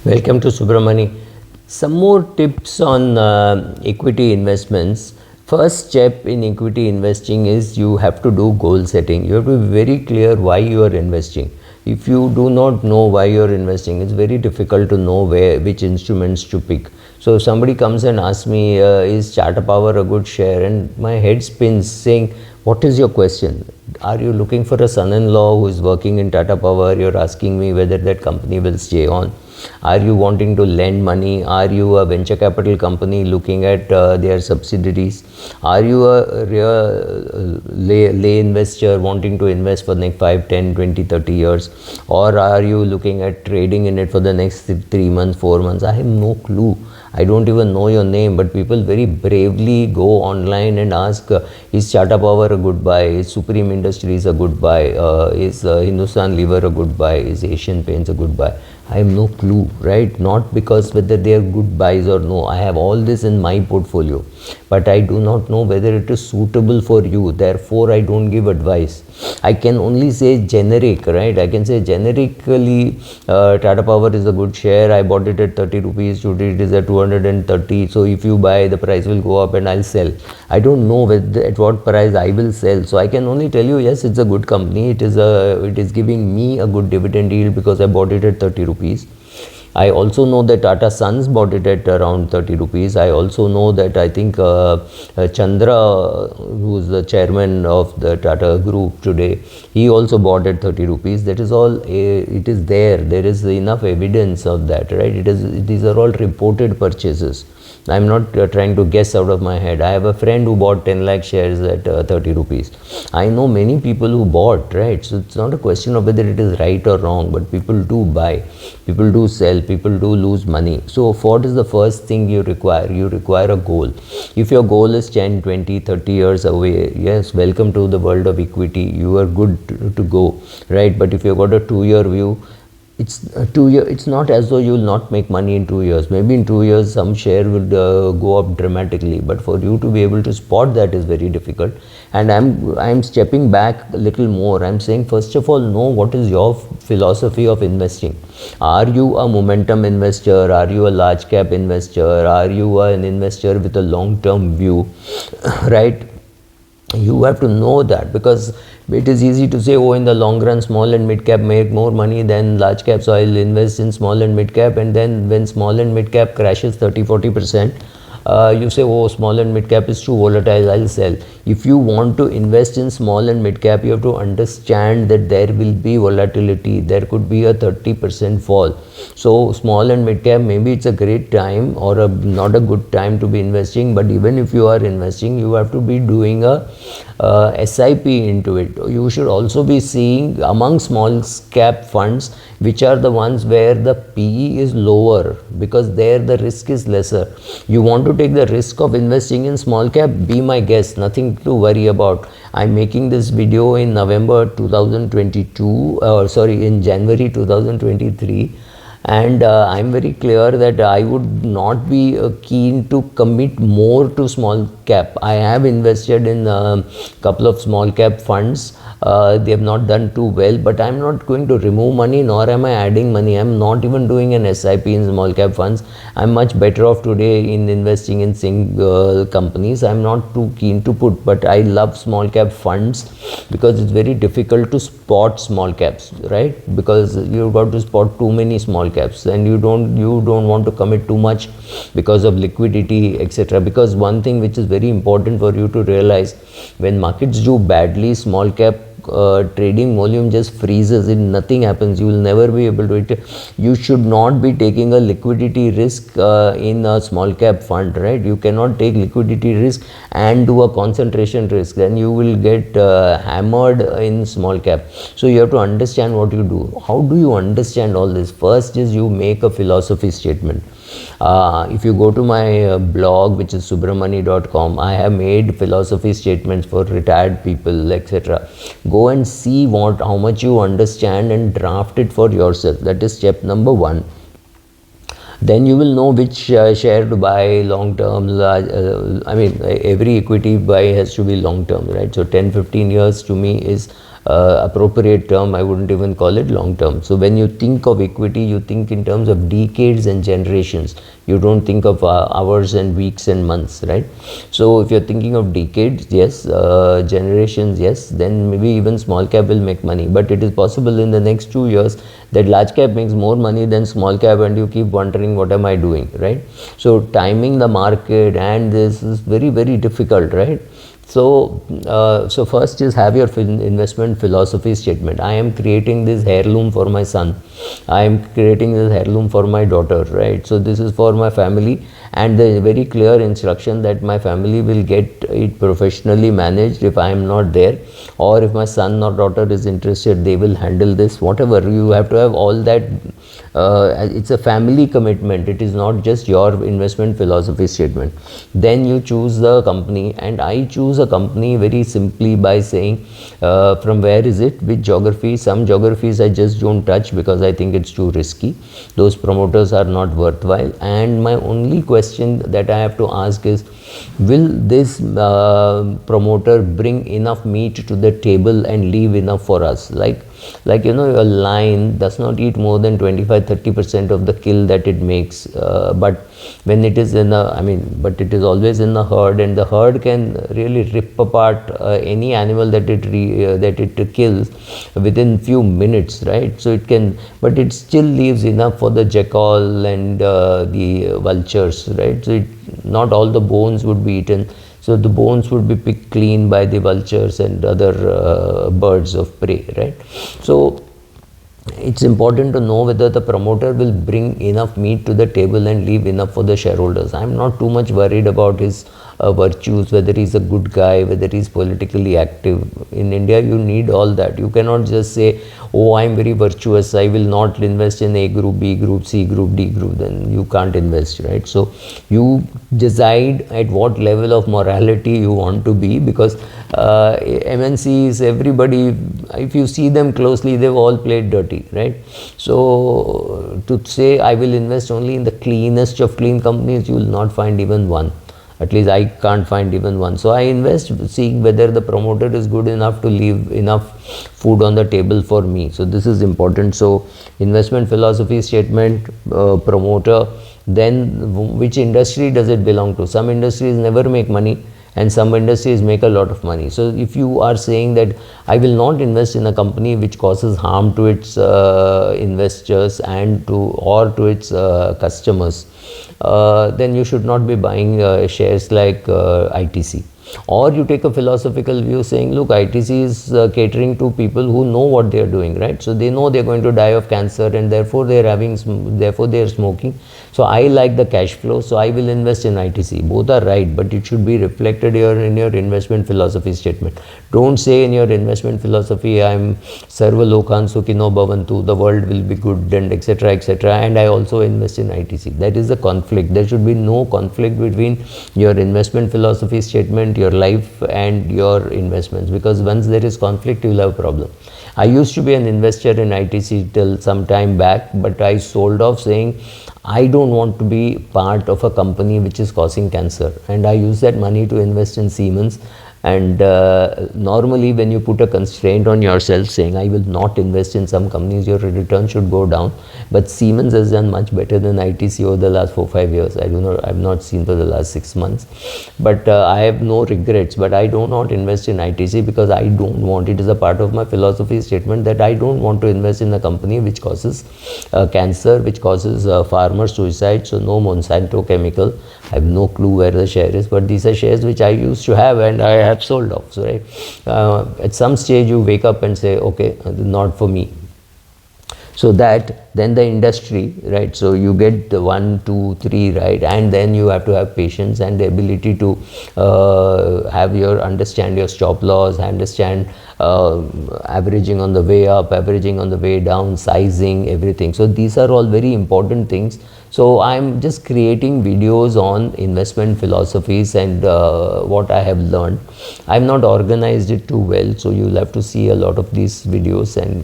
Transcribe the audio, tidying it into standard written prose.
Welcome to Subramani. Some more tips on equity investments. First step in equity investing is you have to do goal setting. You have to be very clear why you are investing. If you do not know why you are investing, it's very difficult to know which instruments to pick. So if somebody comes and asks me, is Tata Power a good share? And my head spins saying, what is your question? Are you looking for a son-in-law who is working in Tata Power? You're asking me whether that company will stay on. Are you wanting to lend money? Are you a venture capital company looking at their subsidiaries? Are you a real lay investor wanting to invest for the next 5, 10, 20, 30 years? Or are you looking at trading in it for the next 3 months, 4 months? I have no clue. I don't even know your name, but people very bravely go online and ask, is Tata Power a good buy? Is Supreme Industries a good buy? Is Hindustan Lever a good buy? Is Asian Paints a good buy? I have no clue, right? Not because whether they are good buys or no. I have all this in my portfolio, but I do not know whether it is suitable for you. Therefore, I don't give advice. I can only say generic, right? I can say generically, Tata Power is a good share. I bought it at 30 rupees. Today it is at 230. So if you buy, the price will go up and I'll sell. I don't know at what price I will sell. So I can only tell you, yes, it's a good company. It is giving me a good dividend yield because I bought it at 30 rupees. I also know that Tata Sons bought it at around 30 rupees. I also know that I think Chandra, who is the chairman of the Tata Group today, he also bought at 30 rupees. That is all, it is there. There is enough evidence of that, right? These are all reported purchases. I'm not trying to guess out of my head. I have a friend who bought 10 lakh shares at 30 rupees. I know many people who bought, right? So it's not a question of whether it is right or wrong, but people do buy, people do sell, people do lose money. So what is the first thing you require? You require a goal. If your goal is 10, 20, 30 years away, yes, welcome to the world of equity. You are good to go, right? But if you've got a 2-year view, it's not as though you will not make money in 2 years. Maybe in 2 years some share will go up dramatically, but for you to be able to spot that is very difficult. And I'm stepping back a little more. I'm saying, first of all, know what is your philosophy of investing. Are you a momentum investor? Are you a large cap investor? Are you an investor with a long term view? Right? You have to know that, because it is easy to say, oh, in the long run, small and mid cap make more money than large cap, so I'll invest in small and mid cap. And then when small and mid cap crashes 30-40%, you say, oh, small and mid cap is too volatile, I'll sell. If you want to invest in small and mid cap, you have to understand that there will be volatility. There could be a 30% fall. So small and mid cap, maybe it's a great time or not a good time to be investing, but even if you are investing, you have to be doing a SIP into it. You should also be seeing among small cap funds which are the ones where the PE is lower, because there the risk is lesser. You want to take the risk of investing in small cap, be my guest, nothing to worry about. I'm making this video in November 2022, in January 2023. And I'm very clear that I would not be keen to commit more to small cap. I have invested in a couple of small cap funds. They have not done too well, but I'm not going to remove money, nor am I adding money. I'm not even doing an SIP in small cap funds. I'm much better off today in investing in single companies. I'm not too keen to put, but I love small cap funds because it's very difficult to spot small caps, right? Because you've got to spot too many small caps, and you don't want to commit too much because of liquidity, etc. Because one thing which is very important for you to realize, when markets do badly, small cap trading volume just freezes and nothing happens. You will never be able to it. You should not be taking a liquidity risk in a small cap fund, right? You cannot take liquidity risk and do a concentration risk, then you will get hammered in small cap. So you have to understand what you do. How do you understand all this? First is you make a philosophy statement. If you go to my blog, which is subramani.com, I have made philosophy statements for retired people, etc. Go and see how much you understand and draft it for yourself. That is step number 1. Then you will know which share to buy long term. Every equity buy has to be long term, right? So 10-15 years to me is appropriate term. I wouldn't even call it long term. So when you think of equity, you think in terms of decades and generations. You don't think of hours and weeks and months, right? So if you're thinking of decades, yes, generations, yes, then maybe even small cap will make money. But it is possible in the next 2 years that large cap makes more money than small cap, and you keep wondering, what am I doing, right? So timing the market and this is very, very difficult, right? So, so first is have your investment philosophy statement. I am creating this heirloom for my son. I am creating this heirloom for my daughter, right? So this is for my family, and the very clear instruction that my family will get it professionally managed if I am not there, or if my son or daughter is interested, they will handle this. Whatever, you have to have all that. It's a family commitment. It is not just your investment philosophy statement. Then you choose the company, and I choose a company very simply by saying from where is it, which geography. Some geographies I just don't touch because I think it's too risky. Those promoters are not worthwhile, and my only question that I have to ask is, will this promoter bring enough meat to the table and leave enough for us? Like you know, a lion does not eat more than 25-30% of the kill that it makes, but when it is in a, but it is always in the herd, and the herd can really rip apart any animal that it kills within few minutes, right? So it can, but it still leaves enough for the jackal and the vultures, right? So not all the bones would be eaten. So the bones would be picked clean by the vultures and other birds of prey, right? So it's important to know whether the promoter will bring enough meat to the table and leave enough for the shareholders. I'm not too much worried about his virtues, whether he's a good guy, whether he's politically active. In India, you need all that. You cannot just say, oh, I'm very virtuous, I will not invest in A group, B group, C group, D group. Then you can't invest, right? So you decide at what level of morality you want to be, because MNCs, everybody, if you see them closely, they've all played dirty, right? So to say I will invest only in the cleanest of clean companies, you will not find even one. At least I can't find even one. So I invest seeing whether the promoter is good enough to leave enough food on the table for me. So this is important. So investment philosophy statement, promoter, then which industry does it belong to? Some industries never make money, and some industries make a lot of money. So if you are saying that I will not invest in a company which causes harm to its investors and to its customers, then you should not be buying shares like ITC. Or you take a philosophical view saying, look, ITC is catering to people who know what they are doing, right? So they know they are going to die of cancer, and therefore they are smoking. So I like the cash flow, so I will invest in ITC. Both are right, but it should be reflected here in your investment philosophy statement. Don't say in your investment philosophy, I'm sarva lokan sukhino bhavantu, the world will be good, and etc., etc., and I also invest in ITC. That is the conflict. There should be no conflict between your investment philosophy statement, your life, and your investments, because once there is conflict, you will have a problem. I used to be an investor in ITC till some time back, but I sold off saying I don't want to be part of a company which is causing cancer, and I use that money to invest in Siemens. And normally when you put a constraint on yourself saying I will not invest in some companies, your return should go down. But Siemens has done much better than ITC over the last 4-5 years. I have not seen for the last 6 months, but I have no regrets. But I do not invest in ITC because I don't want, it is a part of my philosophy statement that I don't want to invest in a company which causes cancer, which causes farmer suicide. So no Monsanto chemical. I have no clue where the share is, but these are shares which I used to have and I have sold off. So right, at some stage you wake up and say, okay, not for me. So that then the industry, right? So you get the 1, 2, 3, right? And then you have to have patience and the ability to understand your stop loss, understand averaging on the way up, averaging on the way down, sizing, everything. So these are all very important things. So I'm just creating videos on investment philosophies and what I have learned. I've not organized it too well, so you'll have to see a lot of these videos and